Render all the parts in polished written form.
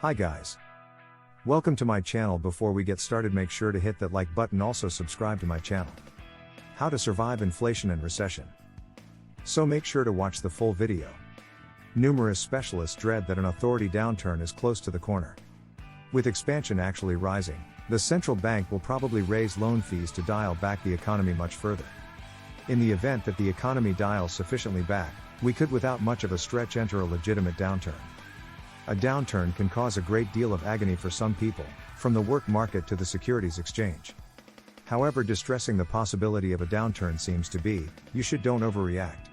Hi guys. Welcome to my channel. Before we get started, make sure to hit that like button, also subscribe to my channel. How to survive inflation and recession. So make sure to watch the full video. Numerous specialists dread that an authority downturn is close to the corner. With expansion actually rising, the central bank will probably raise loan fees to dial back the economy much further. In the event that the economy dials sufficiently back, we could without much of a stretch enter a legitimate downturn. A downturn can cause a great deal of agony for some people, from the work market to the securities exchange. However distressing the possibility of a downturn seems to be, you don't overreact.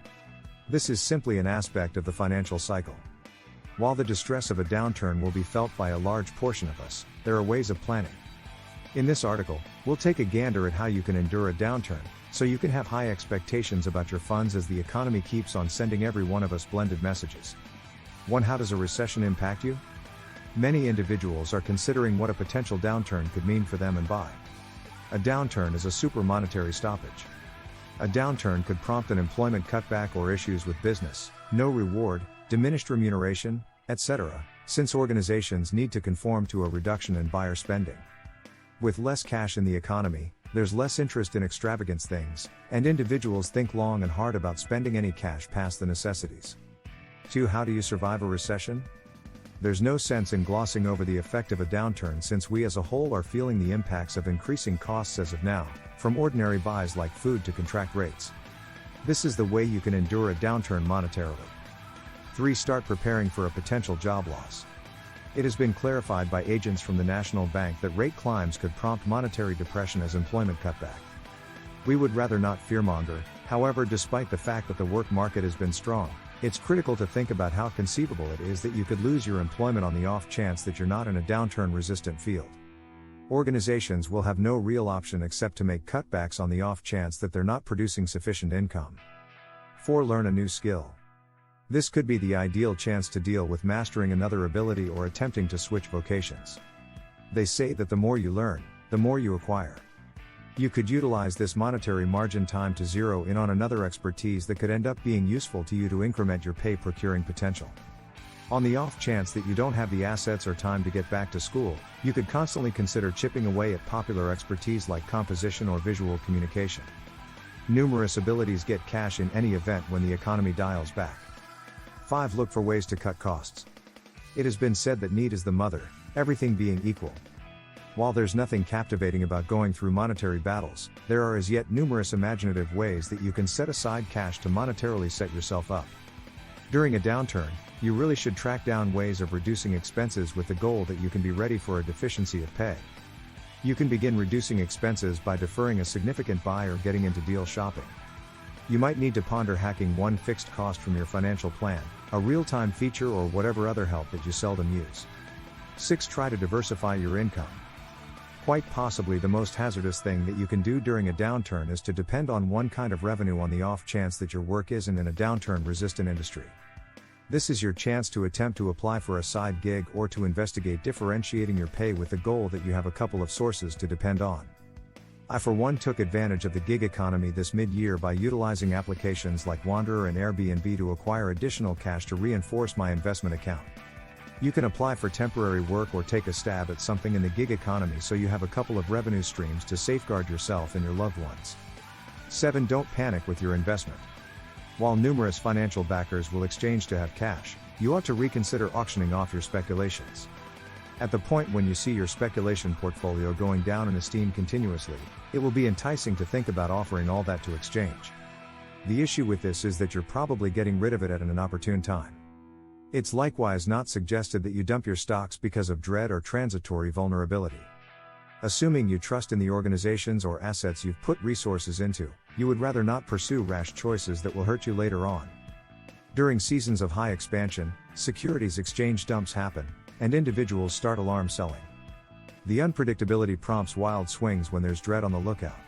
This is simply an aspect of the financial cycle. While the distress of a downturn will be felt by a large portion of us, there are ways of planning. In this article, we'll take a gander at how you can endure a downturn, so you can have high expectations about your funds as the economy keeps on sending every one of us blended messages. 1. How does a recession impact you? Many individuals are considering what a potential downturn could mean for them and buy. A downturn is a super monetary stoppage. A downturn could prompt an employment cutback or issues with business, no reward, diminished remuneration, etc., since organizations need to conform to a reduction in buyer spending. With less cash in the economy, there's less interest in extravagant things, and individuals think long and hard about spending any cash past the necessities. 2. How do you survive a recession? There's no sense in glossing over the effect of a downturn since we as a whole are feeling the impacts of increasing costs as of now, from ordinary buys like food to contract rates. This is the way you can endure a downturn monetarily. 3. Start preparing for a potential job loss. It has been clarified by agents from the National Bank that rate climbs could prompt monetary depression as employment cutback. We would rather not fearmonger, however, despite the fact that the work market has been strong, it's critical to think about how conceivable it is that you could lose your employment on the off chance that you're not in a downturn-resistant field. Organizations will have no real option except to make cutbacks on the off chance that they're not producing sufficient income. 4. Learn a new skill. This could be the ideal chance to deal with mastering another ability or attempting to switch vocations. They say that the more you learn, the more you acquire. You could utilize this monetary margin time to zero in on another expertise that could end up being useful to you to increment your pay procuring potential. On the off chance that you don't have the assets or time to get back to school, you could constantly consider chipping away at popular expertise like composition or visual communication. Numerous abilities get cash in any event when the economy dials back. 5. Look for ways to cut costs. It has been said that need is the mother, everything being equal. While there's nothing captivating about going through monetary battles, there are as yet numerous imaginative ways that you can set aside cash to monetarily set yourself up. During a downturn, you really should track down ways of reducing expenses with the goal that you can be ready for a deficiency of pay. You can begin reducing expenses by deferring a significant buy or getting into deal shopping. You might need to ponder hacking one fixed cost from your financial plan, a real-time feature or whatever other help that you seldom use. 6. Try to diversify your income. Quite possibly the most hazardous thing that you can do during a downturn is to depend on one kind of revenue on the off chance that your work isn't in a downturn-resistant industry. This is your chance to attempt to apply for a side gig or to investigate differentiating your pay with the goal that you have a couple of sources to depend on. I for one took advantage of the gig economy this mid-year by utilizing applications like Wanderer and Airbnb to acquire additional cash to reinforce my investment account. You can apply for temporary work or take a stab at something in the gig economy so you have a couple of revenue streams to safeguard yourself and your loved ones. 7. Don't panic with your investment. While numerous financial backers will exchange to have cash, you ought to reconsider auctioning off your speculations. At the point when you see your speculation portfolio going down in esteem continuously, it will be enticing to think about offering all that to exchange. The issue with this is that you're probably getting rid of it at an inopportune time. It's likewise not suggested that you dump your stocks because of dread or transitory vulnerability. Assuming you trust in the organizations or assets you've put resources into, you would rather not pursue rash choices that will hurt you later on. During seasons of high expansion, securities exchange dumps happen, and individuals start alarm selling. The unpredictability prompts wild swings when there's dread on the lookout.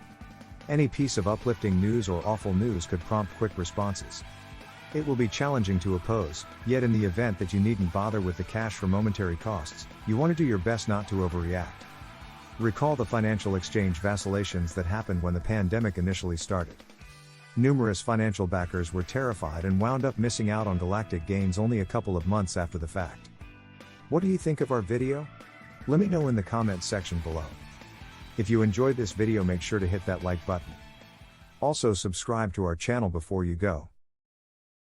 Any piece of uplifting news or awful news could prompt quick responses. It will be challenging to oppose, yet in the event that you needn't bother with the cash for momentary costs, you want to do your best not to overreact. Recall the financial exchange vacillations that happened when the pandemic initially started. Numerous financial backers were terrified and wound up missing out on galactic gains only a couple of months after the fact. What do you think of our video? Let me know in the comments section below. If you enjoyed this video, make sure to hit that like button. Also subscribe to our channel before you go.